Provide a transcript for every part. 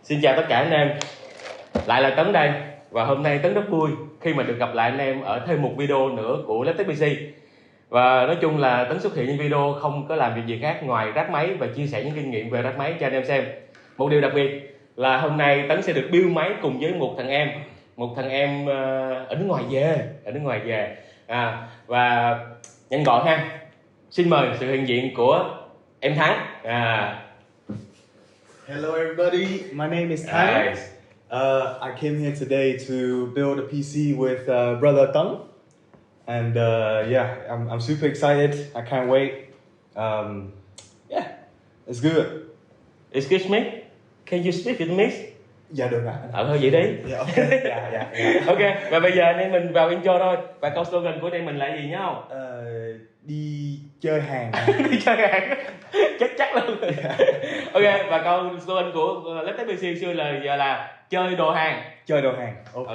Xin chào tất cả anh em, lại là Tấn đây. Và hôm nay Tấn rất vui khi mà được gặp lại anh em ở thêm một video nữa của Laptop PC. Và nói chung là Tấn xuất hiện những video không có làm việc gì khác ngoài ráp máy và chia sẻ những kinh nghiệm về ráp máy cho anh em xem. Một điều đặc biệt là hôm nay Tấn sẽ được build máy cùng với một thằng em ở nước ngoài về, và nhanh gọn ha. Xin mời sự hiện diện của em Thắng. Hello everybody, my name is Thắng. Nice. I came here today to build a PC with brother Tấn. And yeah, I'm super excited. I can't wait. Yeah, it's good. Excuse me, can you speak with me? Dạ được ạ. Thôi vậy đi. Dạ ok. Dạ. Ok, và bây giờ anh em mình vào intro thôi. Và câu slogan của anh em mình là gì nhá không? Đi chơi hàng. Đi chơi hàng. chắc luôn. Ok, và câu slogan của Laptop PC xưa là giờ là chơi đồ hàng. Chơi đồ hàng. Ok.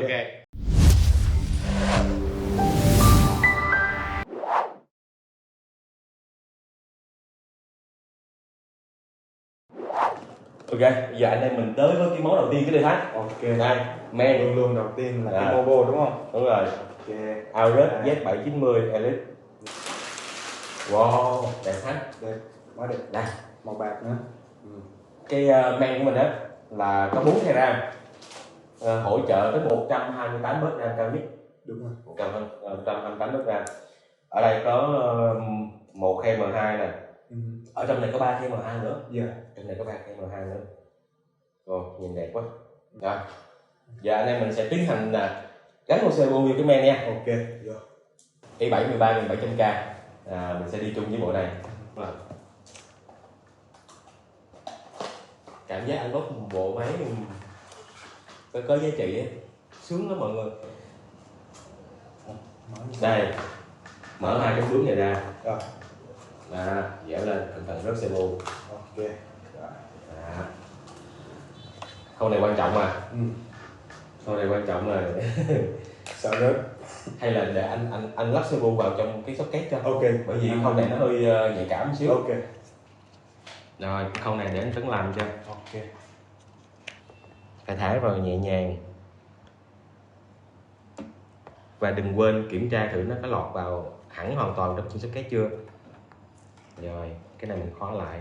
Ok, bây giờ anh em mình tới với cái món đầu tiên cái đây Thắng. Ok. Đây, men. Luôn đầu tiên là cái Mobo đúng không? Đúng rồi. Ok. Aorus Z790 Elite. Wow, đẹp Thắng. Đẹp, quá đẹp. Đây, Màu bạc nữa. cái men của mình đó là có 4 GB RAM, hỗ trợ tới 128 bit RAM cao nhất. Đúng rồi. 128 bit RAM. Ở đây có một khe M2 nè. Ở trong này có 3 khe M2 nữa. Dạ. Trong này có 3 khe M2 nữa. Ồ, nhìn đẹp quá. Rồi. Giờ anh em mình sẽ tiến hành gắn con CPU vô cái men nha. Ok. Dạ. i7 13700K. Mình sẽ đi chung với bộ này. Cảm giác anh bóc một bộ máy có giá trị ấy. Sướng lắm mọi người. Đây, mở hai cái bước này ra. Rồi. Dẻo lên, cẩn thận rớt CPU. Ok. Khâu này quan trọng mà. Khâu này quan trọng là Sợ rớt. hay là để anh lắp CPU vào trong cái socket cho. Ok. Bởi vì khâu này nó hơi nhạy cảm một xíu. Ok. Rồi, khâu này để anh Tấn làm cho. Ok. Phải thả vào nhẹ nhàng. Và đừng quên kiểm tra thử nó có lọt vào hẳn hoàn toàn trong socket chưa. Rồi, cái này mình khóa lại.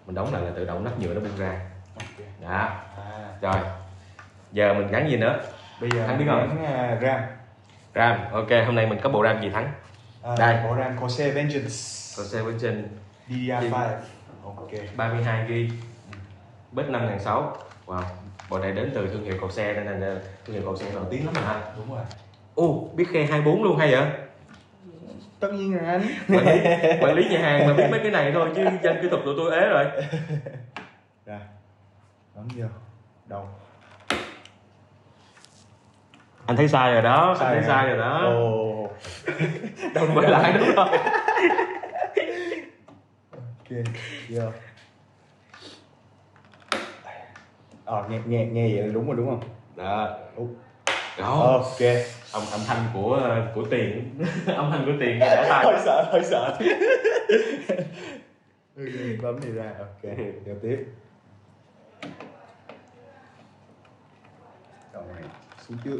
Mình đóng lại là tự động nắp nhựa nó bung ra. Ok. Đó. Rồi. Giờ mình gắn gì nữa? Bây giờ Thắng biết không? RAM. RAM. Ok, hôm nay mình có bộ RAM gì Thắng? Đây. Bộ RAM Corsair Vengeance. Corsair Vengeance DDR5. Ok. 32GB. Bit 5600. Wow. Bộ này đến từ thương hiệu Corsair nên là thương hiệu Corsair nổi tiếng lắm mà anh. Đúng rồi. Biết khe 24 luôn hay vậy? Tất nhiên là anh. Quản lý nhà hàng mà biết mấy cái này thôi chứ danh kỹ thuật tụi tôi ế rồi. Rồi. Bấm vô. Đầu. Anh thấy sai rồi đó, Sai rồi đó. Ồ. Đâu quay lại đúng không? Ok. Vô. Nghe vậy là đúng rồi đúng không? Đó. Đó. Ok. Âm thanh của tiền. Âm thanh của tiền nghe đã tai. Hơi sợ. Bấm này ra. Ok. Tiếp tiếp. Đầu này xuống trước.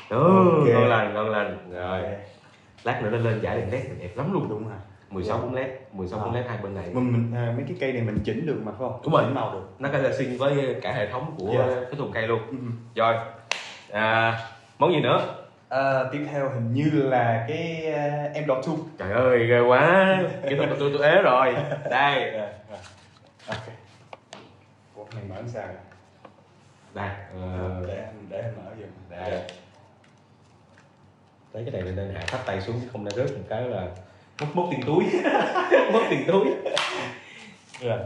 Ngon lành. Rồi. Lát nữa nó lên giải đèn led đẹp lắm luôn. Đúng rồi. 16 bóng led, 16 bóng led hai bên này. Mình mấy cái cây này mình chỉnh được mà phải không? Đúng rồi. Chỉnh màu được. Nó có thể sync với cả hệ thống của cái thùng cây luôn. Rồi. Món gì nữa? Tiếp theo hình như là cái M.2. Trời ơi, ghê quá. Kỹ thuật của tôi ế rồi. Đây. Ok. Ủa, này mở sao? Đây. Để anh mở giùm. Đây. Lấy cái này nên hạ thấp tay xuống không đã rớt một cái là mất tiền túi. Mất tiền túi. Rồi.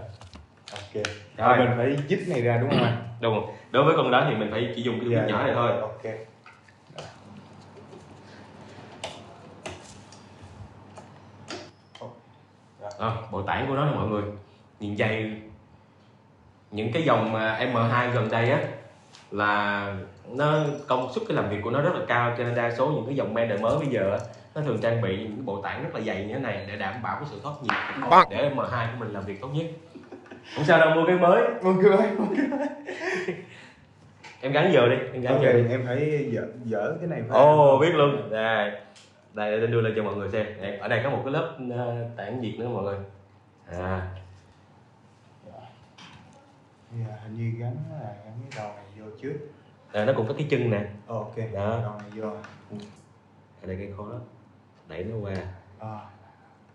Ok. Rồi mình phải dít này ra đúng không anh? Đúng rồi. Đối với con đó thì mình phải chỉ dùng cái túi nhỏ này thôi. Ok. Bộ tản của nó nè mọi người. Nhìn dây. Những cái dòng M2 gần đây á là nó công suất cái làm việc của nó rất là cao, cho nên đa số những cái dòng men đời mới bây giờ nó thường trang bị những bộ tản rất là dày như thế này để đảm bảo cái sự thoát nhiệt để M2 của mình làm việc tốt nhất. Không sao đâu, mua cái mới. Ok. Em gắn giờ đi, em gắn giờ đi. Em thấy dở cái này phải. Ồ, biết luôn. Đây để đưa lên cho mọi người xem. Đây, ở đây có một cái lớp tản nhiệt nữa mọi người. Hình như gắn cái đầu này vô trước. Nó cũng có cái chân nè. Ok. Đó. Đầu này vô. Ở đây cái khó đẩy nó qua.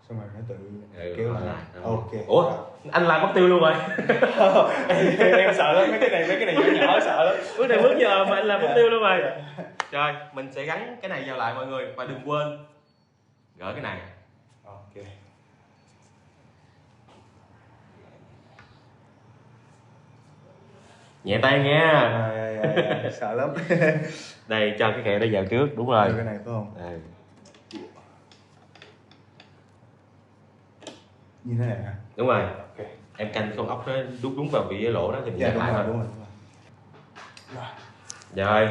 Xong rồi nó tự kéo kéo lại. lại. Ok. Ủa, anh làm mất tiêu luôn rồi. em sợ lắm, mấy cái này nhỏ sợ lắm. Bước này bước giờ mà anh làm mất tiêu luôn rồi. Rồi, mình sẽ gắn cái này vào lại mọi người và đừng quên gỡ cái này. Ok. Nhẹ tay nha. Sợ lắm. Đây, cho cái kẹ đó vào trước, đúng rồi. Cái này phải không? Đây. Như thế này hả? Đúng rồi. Ok. Em canh con ốc nó đúng vào vị cái lỗ đó thì mình Dạ, lại thôi. đúng rồi. Rồi.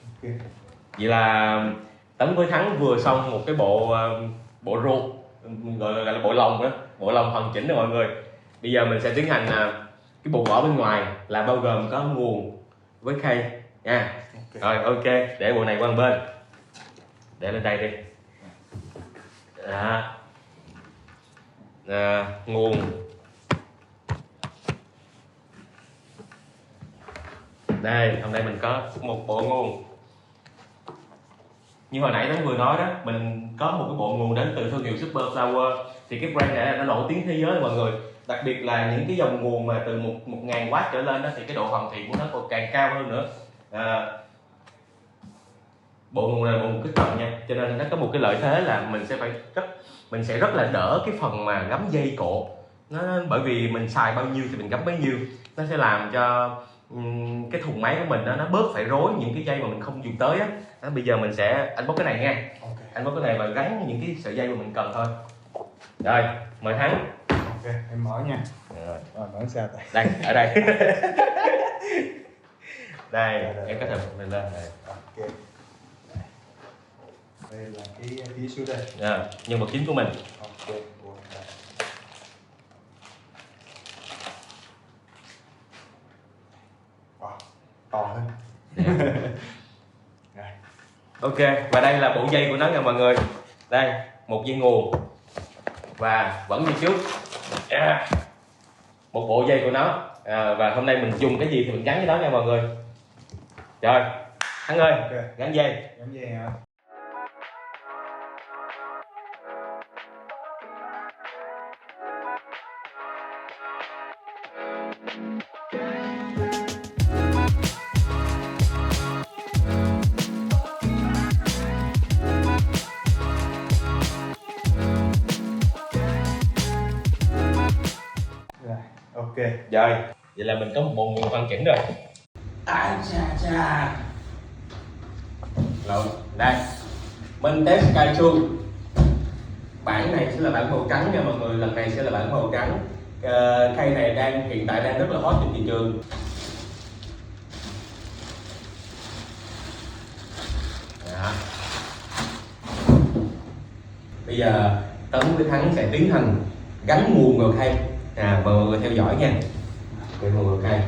Ok. Vậy là Tấn với Thắng vừa xong một cái bộ ruột, gọi là bộ lồng đó, bộ lồng hoàn chỉnh rồi mọi người. Bây giờ mình sẽ tiến hành cái bộ vỏ bên ngoài là bao gồm có nguồn với khay nha. Rồi ok, để bộ này qua một bên, để lên đây đi. Đó. Nguồn đây, hôm nay mình có một bộ nguồn như hồi nãy Tấn vừa nói đó, mình có một cái bộ nguồn đến từ thương hiệu Super Flower. Thì cái brand này nó nổi tiếng thế giới mọi người, đặc biệt là những cái dòng nguồn mà từ 1000W trở lên đó thì cái độ hoàn thiện của nó còn càng cao hơn nữa. Bộ nguồn này là bộ nguồn kích cận nha, cho nên nó có một cái lợi thế là mình sẽ rất là đỡ cái phần mà gắm dây cộ nó, bởi vì mình xài bao nhiêu thì mình gắm bấy nhiêu. Nó sẽ làm cho cái thùng máy của mình nó bớt phải rối những cái dây mà mình không dùng tới á. Bây giờ mình sẽ anh bóc cái này nha. Anh bóc cái này và gắn những cái sợi dây mà mình cần thôi. Rồi mời Thắng. Ok, em mở nha. Rồi mở sao tại đây ở đây. Đây em có thể mình lên này. Ok. Đây là cái phía xuống đây. Nhân vật chính của mình. Ok. To hơn. Ok, và đây là bộ dây của nó nha mọi người. Đây, một dây nguồn và vẫn như trước. Một bộ dây của nó. Và hôm nay mình dùng cái gì thì mình gắn với đó nha mọi người. Rồi, Thắng ơi, gắn dây. Gắn dây hả? Ok. Rồi, vậy là mình có một bộ nguồn hoàn chỉnh rồi. Ai cha. Rồi, đây. Mình test Skychu. Bản này sẽ là bản màu trắng nha mọi người, lần này sẽ là bản màu trắng. Khay này hiện tại đang rất là hot trên thị trường. Đó. Bây giờ Tấn với Thắng sẽ tiến hành gắn nguồn vào khay. Và mọi người theo dõi nha. Để nguồn vào khay.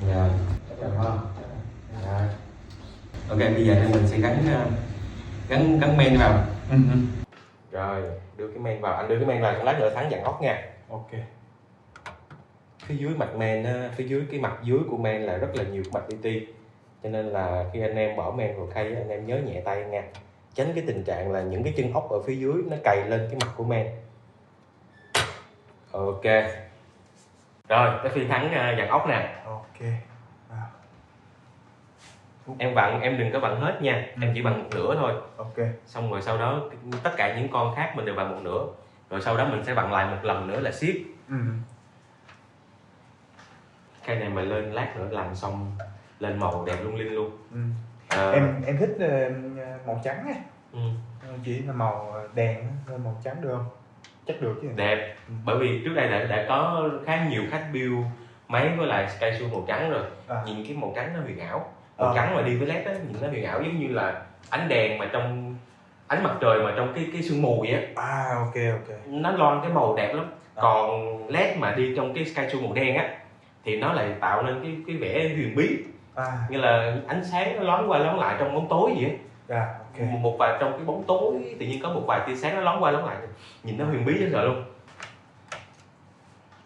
Rồi. Ok, bây giờ mình sẽ gắn men vào. Rồi, đưa cái men vào, anh đưa cái men vào, lát nữa Thắng dặn ốc nha. Ok. Phía dưới mặt men, phía dưới cái mặt dưới của men là rất là nhiều mạch li ti, cho nên là khi anh em bỏ men vào khay anh em nhớ nhẹ tay nha, tránh cái tình trạng là những cái chân ốc ở phía dưới nó cày lên cái mặt của men. Ok. Rồi, tới phiên Thắng dặn ốc nè. Ok. Em vặn, em đừng có vặn hết nha, em chỉ vặn một nửa thôi. Ok. Xong rồi sau đó tất cả những con khác mình đều vặn một nửa. Rồi sau đó mình sẽ vặn lại một lần nữa là siết. Cái này mà lên lát nữa làm xong lên màu đẹp lung linh luôn. Em thích màu trắng á. Chỉ là màu đèn lên màu trắng được không? Chắc được chứ. Đẹp. Bởi vì trước đây đã có khá nhiều khách build máy với lại Skychu màu trắng rồi. Nhìn cái màu trắng nó huyền ảo. màu trắng mà đi với led á, nhìn nó huyền ảo giống như là ánh đèn mà trong ánh mặt trời mà trong cái sương mù vậy á. Ok. Nó loang cái màu đẹp lắm. Còn led mà đi trong cái sky show màu đen á thì nó lại tạo nên cái vẻ huyền bí, như là ánh sáng nó lón qua lón lại trong bóng tối vậy á. Một vài trong cái bóng tối tự nhiên có một vài tia sáng nó lón qua lón lại, nhìn nó huyền bí dễ sợ luôn.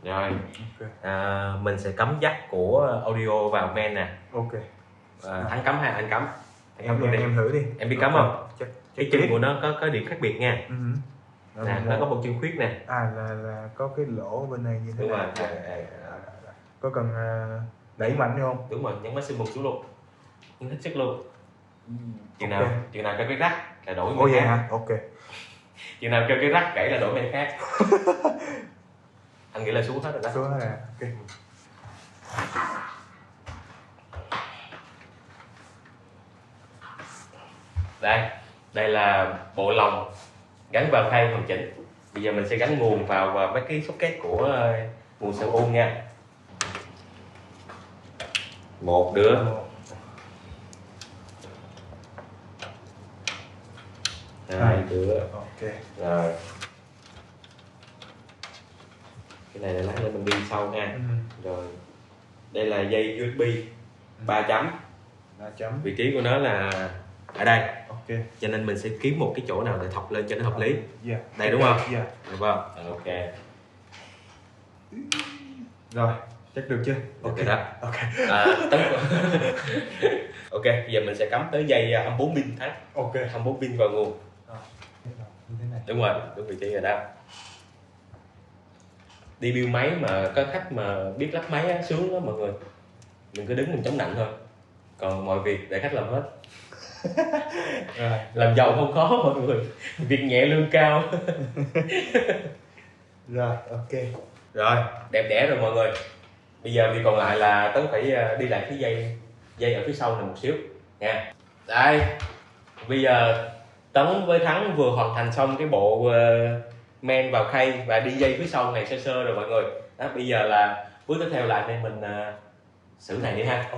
Rồi mình sẽ cắm jack của audio vào main nè. Thắng cắm hay anh cắm? Em thử đi. Em biết cắm không? Cái chân của nó có điểm khác biệt nha. Nè, nó có một chân khuyết nè. Là có cái lỗ bên này như thế này. Đúng rồi. Có cần đẩy mạnh không? Đúng rồi, nhấn maximum xuống luôn, nhấn hết sức luôn. Chừng nào cho cái rắc là đổi bên khác. Chừng nào cho cái rắc gãy là đổi bên khác. Anh nghĩ là xuống hết rồi đó. Xuống hết rồi. Đây là bộ lồng gắn vào khay hoàn chỉnh. Bây giờ mình sẽ gắn nguồn vào mấy cái socket của nguồn sợi ôn nha. Một đứa. Hai đứa. Rồi. Cái này là lát nữa mình đi sau nha. Rồi. Đây là dây USB 3 chấm. Vị trí của nó là ở đây. Cho nên mình sẽ kiếm một cái chỗ nào để thọc lên cho nó hợp lý. Đây đúng không? Được không? Ok. Rồi, chắc được chưa? Ok đó. Ok, giờ mình sẽ cắm tới dây 24 pin Thắng. 24 pin vào nguồn. Đúng rồi, đúng vị trí rồi đó. Đi build máy mà có khách mà biết lắp máy á, sướng đó mọi người. Đừng cứ đứng mình chống nạnh thôi. Còn mọi việc để khách làm hết. Làm giàu không khó mọi người, việc nhẹ lương cao. Rồi, Rồi, đẹp đẽ rồi mọi người. Bây giờ việc còn lại là Tấn phải đi lại cái dây ở phía sau này một xíu nha. Đây, bây giờ Tấn với Thắng vừa hoàn thành xong cái bộ men vào khay và đi dây phía sau này sơ sơ rồi mọi người. Đó, bây giờ là bước tiếp theo là nên mình xử này đi ha.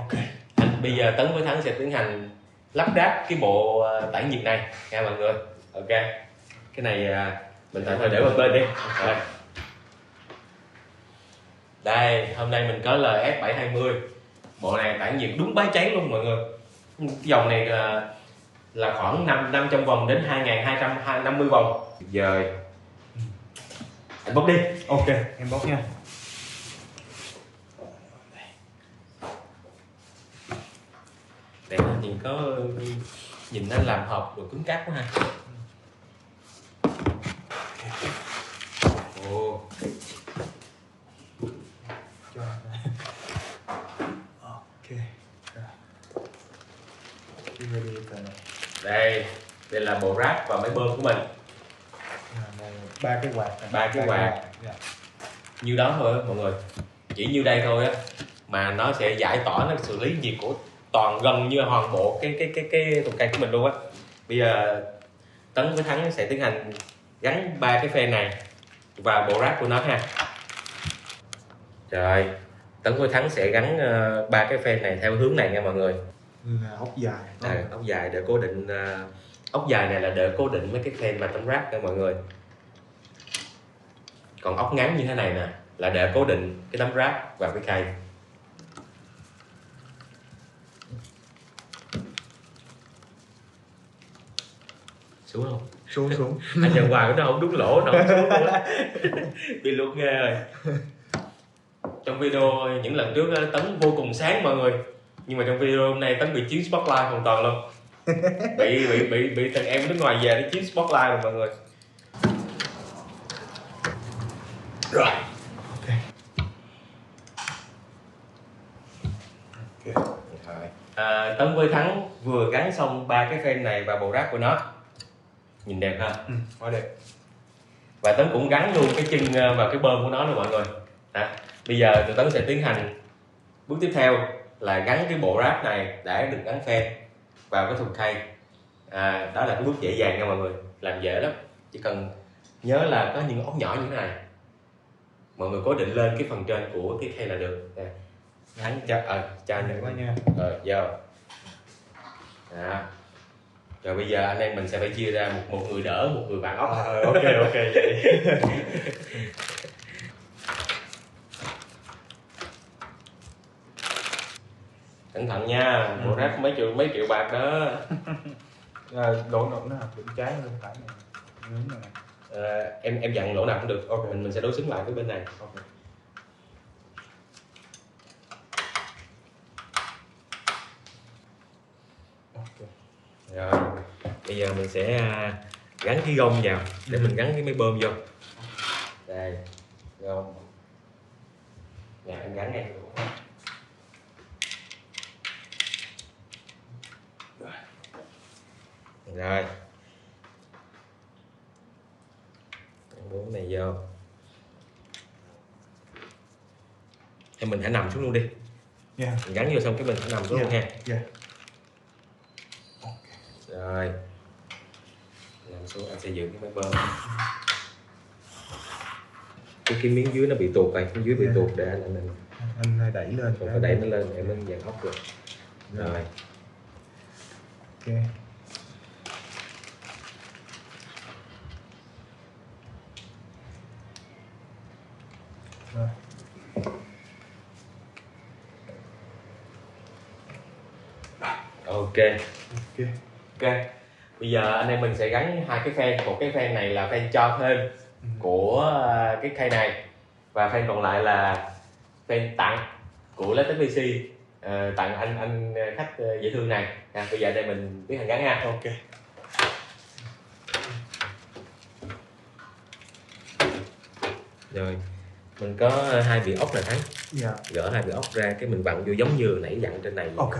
Bây giờ Tấn với Thắng sẽ tiến hành lắp ráp cái bộ tản nhiệt này nha mọi người. Ok, cái này mình tạm thời để một bên đi. Rồi. Đây, hôm nay mình có LS720. Bộ này tản nhiệt đúng bá cháy luôn mọi người. Cái dòng này là khoảng 500 vòng đến 2250 vòng. Giờ anh bóc đi. Em bóc nha. Để nhìn nhìn nó làm hộp rồi cứng cáp quá ha. Đây là bộ ráp và máy bơm của mình. 3 cái quạt. 3 cái quạt. Như đó thôi mọi người. Chỉ như đây thôi á mà nó sẽ giải tỏa, nó xử lý nhiệt của gần như hoàn bộ cái thùng cây của mình luôn á. Bây giờ Tấn với Thắng sẽ tiến hành gắn 3 cái phe này vào bộ ráp của nó ha. Rồi, Tấn với Thắng sẽ gắn 3 cái phe này theo hướng này nha mọi người. Ốc dài. Ốc dài để cố định. Ốc dài này là để cố định mấy cái phe mà tấm ráp nha mọi người. Còn ốc ngắn như thế này nè là để cố định cái tấm ráp vào cái khay. Xuống không? Xuống. Anh nhận hoài nó không đúng lỗ, nó không xuống luôn á. Bị luộc nghe rồi. Trong video những lần trước Tấn vô cùng sáng mọi người, nhưng mà trong video hôm nay Tấn bị chiếu spotlight hoàn toàn luôn. bị thằng em nước ngoài về nó chiếu spotlight rồi mọi người. Rồi. Tấn với Thắng vừa gắn xong 3 cái frame này vào bộ ráp của nó. Nhìn đẹp ha? Quá đẹp. Và Tấn cũng gắn luôn cái chân vào cái bơm của nó nữa mọi người. Bây giờ tụi Tấn sẽ tiến hành bước tiếp theo là gắn cái bộ ráp này để được gắn fan vào cái thùng khay. Đó là cái bước dễ dàng nha mọi người, làm dễ lắm, chỉ cần nhớ là có những ốc nhỏ như thế này, mọi người cố định lên cái phần trên của cái khay là được. Thắng cho anh quá nha. Giờ Đó. Rồi bây giờ anh em mình sẽ phải chia ra một người đỡ, một người vặn ốc. Ok vậy. Cẩn thận nha, bộ rác mấy triệu bạc đó. Lỗ nào nó bên trái bên phải này. Hướng này. Em dặn lỗ nào cũng được. Ok, mình sẽ đối xứng lại với bên này. Ok. Rồi bây giờ mình sẽ gắn cái gông vào để mình gắn cái máy bơm vô. Đây gông. Dạ em gắn ngay. Rồi bốn này vô. Thì mình hãy nằm xuống luôn đi. Mình gắn vô xong cái mình hãy nằm xuống luôn ha. Rồi nằm xuống, anh sẽ giữ cái máy bơm. Cái miếng dưới nó bị tuột này, cái dưới bị tuột để anh đẩy lên. Còn phải đẩy nó lên để mình dàn ốc được. Rồi. Ok. Rồi. Ok. Bây giờ anh em mình sẽ gắn hai cái fan, một cái fan này là fan cho thêm của cái cây này, và fan còn lại là fan tặng của Laptop PC, tặng anh khách dễ thương này. Bây giờ đây mình tiến hành gắn nha. Ok. Rồi mình có hai vị ốc là Thắng. Gỡ hai vị ốc ra cái mình vặn vô giống như nãy dặn trên này. Ok.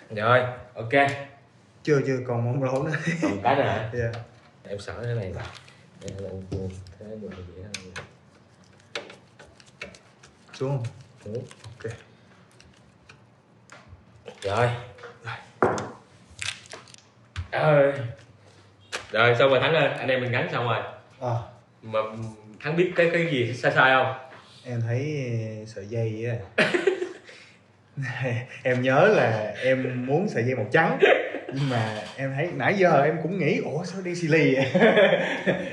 Rồi ok. Chưa còn món lỗ nữa. Còn cái này hả? Yeah. Em sợ cái này là thế rồi dễ hơn. Xuống. Ok. Rồi rồi xong rồi Thắng ơi, anh em mình gắn xong rồi. Mà Thắng biết cái gì sai không? Em thấy sợi dây á. Em nhớ là em muốn sợi dây màu trắng, nhưng mà em thấy nãy giờ em cũng nghĩ ủa sao đi xì lì vậy?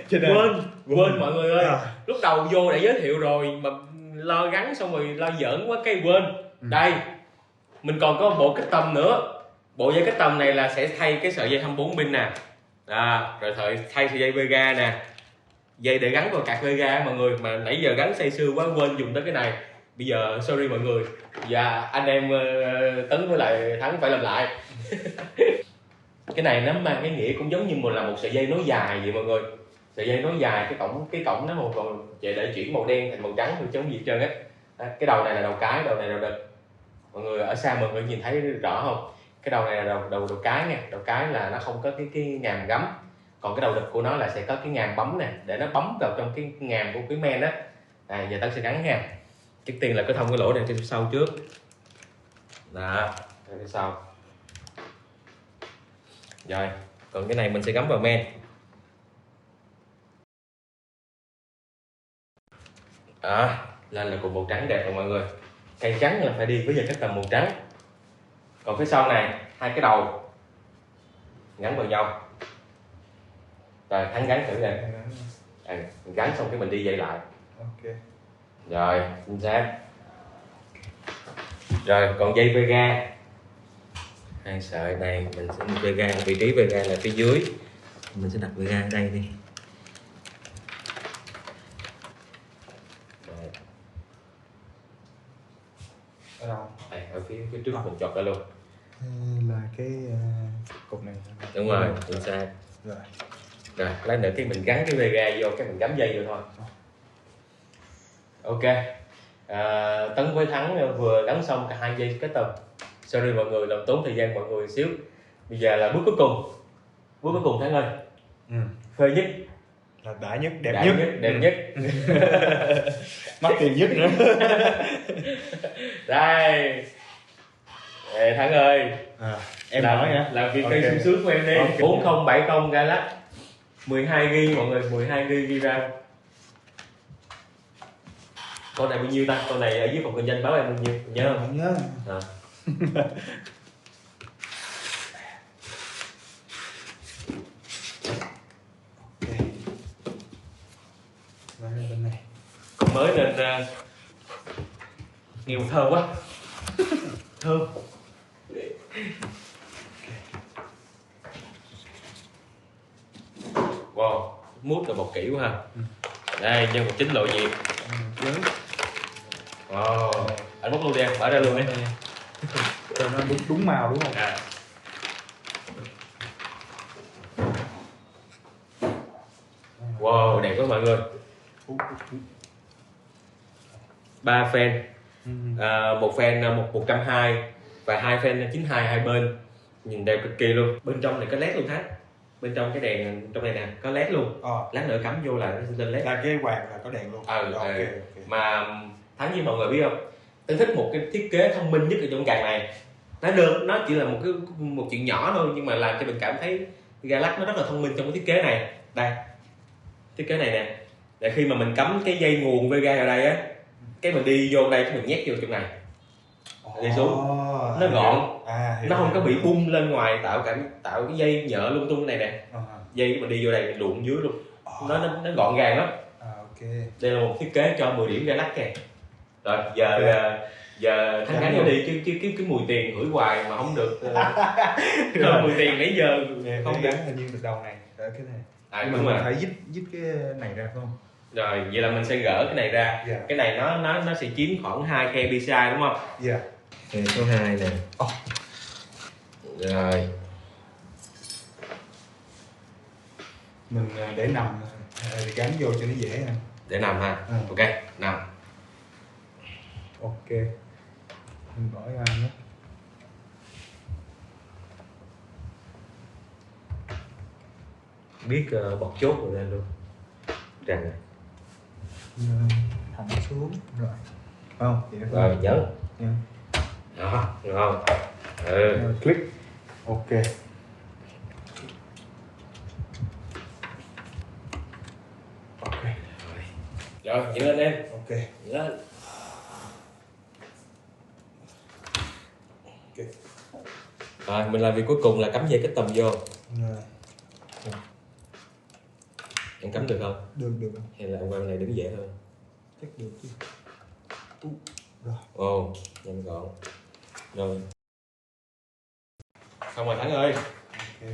Cho nên quên mọi người ơi. Lúc đầu vô đã giới thiệu rồi mà lo gắn xong rồi lo giỡn quá cái quên. Đây mình còn có bộ cách tầm nữa. Bộ dây cách tầm này là sẽ thay cái sợi dây 24 pin nè, rồi thay sợi dây Vega nè, dây để gắn vào card Vega mọi người, mà nãy giờ gắn say sưa quá quên dùng tới cái này. Bây giờ sorry mọi người, và anh em Tấn với lại Thắng phải làm lại. Cái này nó mang cái nghĩa cũng giống như là một sợi dây nối dài vậy mọi người. Sợi dây nối dài, cái cổng nó còn để chuyển màu đen thành màu trắng thôi chứ không gì hết trơn á. Cái đầu này là đầu cái, đầu này là đầu đực. Mọi người ở xa mọi người nhìn thấy rõ không? Cái đầu này là đầu cái nha. Đầu cái là nó không có cái ngàm gắm, còn cái đầu đực của nó là sẽ có cái ngàm bấm nè, để nó bấm vào trong cái ngàm của cái men á. Giờ Tấn sẽ gắn nha. Trước tiên là cái thông cái lỗ này trên phía sau trước. Đó, phía sau. Rồi, còn cái này mình sẽ gắm vào men. Lên là cục màu trắng đẹp rồi mọi người. Cây trắng là phải đi với dây cắt tầm màu trắng. Còn phía sau này, hai cái đầu gắn vào nhau. Rồi, Thắng gắn thử nè. Gắn xong cái mình đi dây lại. Ok. Rồi, chính xác. Rồi, còn dây Vega. Hai sợi này mình sẽ Vega, vị trí Vega là phía dưới. Mình sẽ đặt Vega ở đây đi. Ở đâu? Đây, ở phía trước mình chọc ra luôn. Là cái cục này. Đúng rồi, chính xác. Rồi, lát nữa cái mình gắn cái Vega vô, cái mình gắm dây vô thôi. Ok. Tấn với Thắng vừa gắn xong cả hai dây kết tầm. Sorry mọi người, làm tốn thời gian mọi người xíu. Bây giờ là bước cuối cùng. Bước cuối cùng Thắng ơi. Phê nhất. Là đã nhất, đẹp nhất. Mắc tiền nhất nữa. Đây. Thắng ơi. Em nói nha. Làm việc cây sung sướng của em đi. 4070 Galaxy 12GB mọi người, 12GB RAM. Con này bao nhiêu ta? Con này ở dưới phòng kinh doanh báo em bao nhiêu? Nhớ không? Không nhớ. À. Ok. Và ra bên này. Con mới nên nghe một thơm quá. Thơm. Wow, mút là bột kỹ quá ha. Đây, nhân vật chính lộ diện. Lớn. Wow, anh múc luôn đi em, mở ra luôn đi. Cho nó đúng màu đúng không? À. Wow, đẹp quá mọi người. 3 fan, một fan 120 và 2 fan 92 hai bên, nhìn đẹp cực kỳ luôn. Bên trong này có led luôn Thắng, bên trong cái đèn trong này nè có led luôn. Lát nữa cắm vô là nó sẽ lên led. Là cái quạt là có đèn luôn. Okay. Mà Thắng với mọi người biết không, tôi thích một cái thiết kế thông minh nhất ở trong càng này. Nó chỉ là một chuyện nhỏ thôi nhưng mà làm cho mình cảm thấy Galax nó rất là thông minh trong cái thiết kế này. Đây, thiết kế này nè, để khi mà mình cắm cái dây nguồn Vega ở đây á, cái mình đi vô đây cái mình nhét vô trong này, đi xuống nó gọn, nó không có bị bung lên ngoài tạo cái dây nhợ lung tung này nè. Dây mình đi vô đây mình luồn dưới luôn, nó gọn gàng lắm. Đây là một thiết kế cho 10 điểm Galax kìa. Rồi giờ Thắng gắn vô đi cái mùi tiền hửi hoài mà không được. Cho mùi tiền nãy giờ không được. Hình như từ đầu này ở cái này. Nhưng mà phải dít cái này ra phải không? Rồi vậy là mình sẽ gỡ cái này ra. Cái này nó sẽ chiếm khoảng 2 khe PCI đúng không? Dạ. Khe số 2 nè. Rồi mình để nằm gắn vô cho nó dễ ha. Để nằm ha. Ok, nằm. Ok. Mình bỏ ra nhé. Biết bật chốt rồi lên luôn. Rằng này. Thẳng xuống rồi. Không, rồi nhớ. Đó, được không? Click. Ok. Ok. Rồi, nhớ lên em. Ok. Nhớ lên. Ok. Rồi, mình làm việc cuối cùng là cắm dây cái tầm vô. Rồi. Em cắm được không? Được. Hay là em qua bên này đứng dễ hơn? Chắc được chứ. Rồi. Ồ, nhanh gọn. Rồi. Xong rồi Thắng ơi. Ok.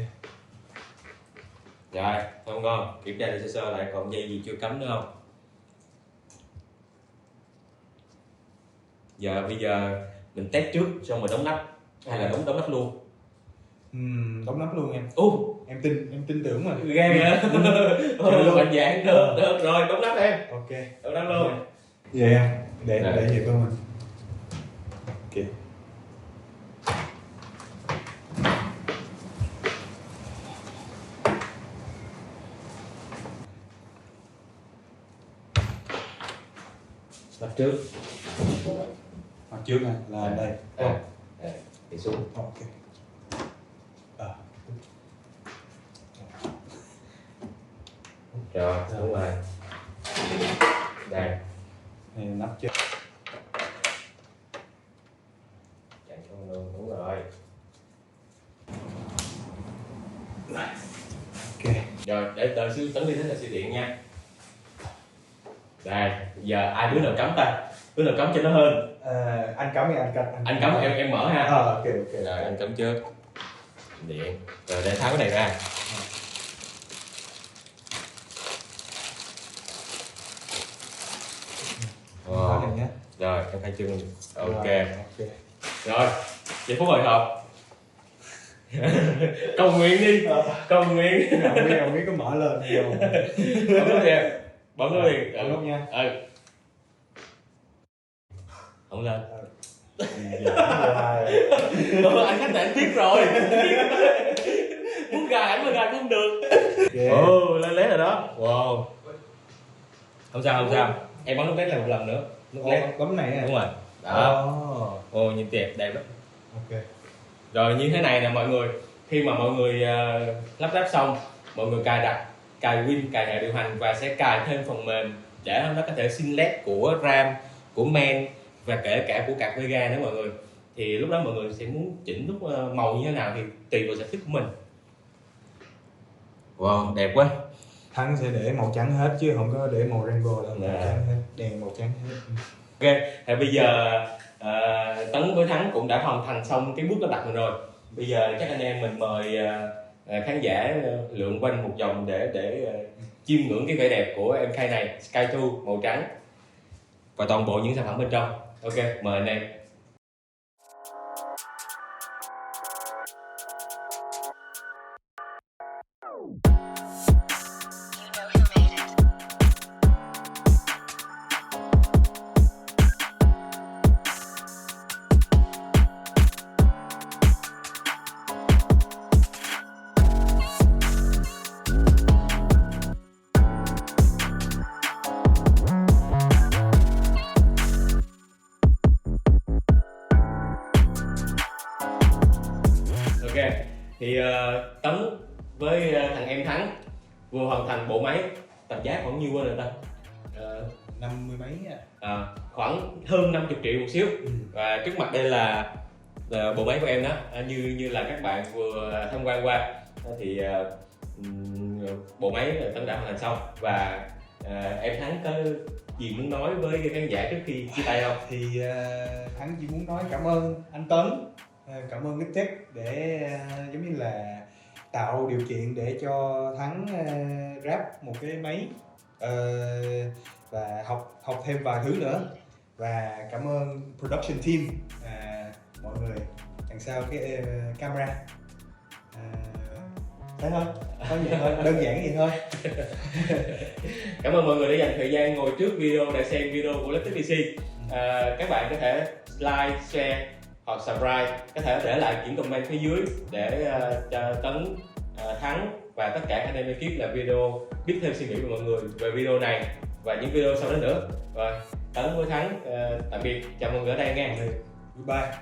Rồi, không ngon. Kiểm tra lại sơ lại còn dây gì chưa cắm nữa không? Bây giờ mình test trước xong rồi đóng nắp hay là đóng nắp luôn? Đóng nắp luôn em. Em tin tưởng mà. Ghê vậy. Mạnh dạng được. Rồi đóng nắp em. Ok. Đóng nắp luôn. Vậy em. Để vậy thôi mà. Ok. Nắp trước. Mặt trước này là đây. Đi xuống. Ok. Rồi, đúng rồi. Đây. Này nắp trước. Chạy cho luôn, đúng rồi. Ok. Rồi, để đợi xíu Tấn đi đến là xe điện nha. Đây, giờ ai đứa nào cắm ta? Đứa nào cắm cho nó hơn? Anh cắm thì anh cắm em mở ha. Ok. Rồi anh cắm trước. Điện. Rồi để tháo cái này ra. Này nhé. Rồi em khai trương. Ok. Rồi, giây phút hồi hộp. Cầu nguyện đi. Cầu nguyện. Không biết có mở lên không? Bấm nút đi em. Bấm nút đi. Bấm nút nha. Không lên. Anh khách này tiếc rồi. Muốn gài ảnh mà gài không được. Lên led rồi đó. Wow. Không sao. Em bấm nút led lại một lần nữa. Nút led. Bấm này à? Đúng rồi. Đó. Nhìn đẹp lắm. Ok. Rồi như thế này nè mọi người. Khi mà mọi người lắp ráp xong, mọi người cài pin, cài hệ điều hành và sẽ cài thêm phần mềm để nó có thể xin led của RAM của men và kể cả của cạc Vega nữa mọi người. Thì lúc đó mọi người sẽ muốn chỉnh lúc màu như thế nào thì tùy vào sở thích của mình. Wow, đẹp quá. Thắng sẽ để màu trắng hết chứ không có để màu rainbow đâu, màu trắng hết, đèn màu trắng hết. Ok, thì bây giờ Tấn với Thắng cũng đã hoàn thành xong cái bước lắp đặt mình rồi. Bây giờ chắc anh em mình mời khán giả lượn quanh một vòng để chiêm ngưỡng cái vẻ đẹp của MK này, Sky2 màu trắng và toàn bộ những sản phẩm bên trong. Ok, mời anh em. Ok, thì Tấn với thằng em Thắng vừa hoàn thành bộ máy, tầm giá khoảng nhiêu rồi ta? 50 mấy Khoảng hơn 50 triệu một xíu. Và trước mặt đây là bộ máy của em đó, như là các bạn vừa tham quan qua thì bộ máy Tấn đã hoàn thành xong. Và em Thắng có gì muốn nói với khán giả trước khi chia tay không? Thì Thắng chỉ muốn nói cảm ơn anh Tấn, cảm ơn Niptech để giống như là tạo điều kiện để cho Thắng ráp một cái máy và học thêm vài thứ nữa. Và cảm ơn production team, mọi người đằng sau cái camera. Thế thôi, có gì thôi, đơn giản vậy thôi. Cảm ơn mọi người đã dành thời gian ngồi trước video để xem video của Laptop PC. Các bạn có thể like, share hoặc subscribe, có thể để lại những comment phía dưới để cho Tấn, Thắng và tất cả anh em ekip làm video biết thêm suy nghĩ của mọi người về video này và những video sau đó nữa. Rồi, Tấn với Thắng tạm biệt, chào mọi người ở đây nha. Goodbye.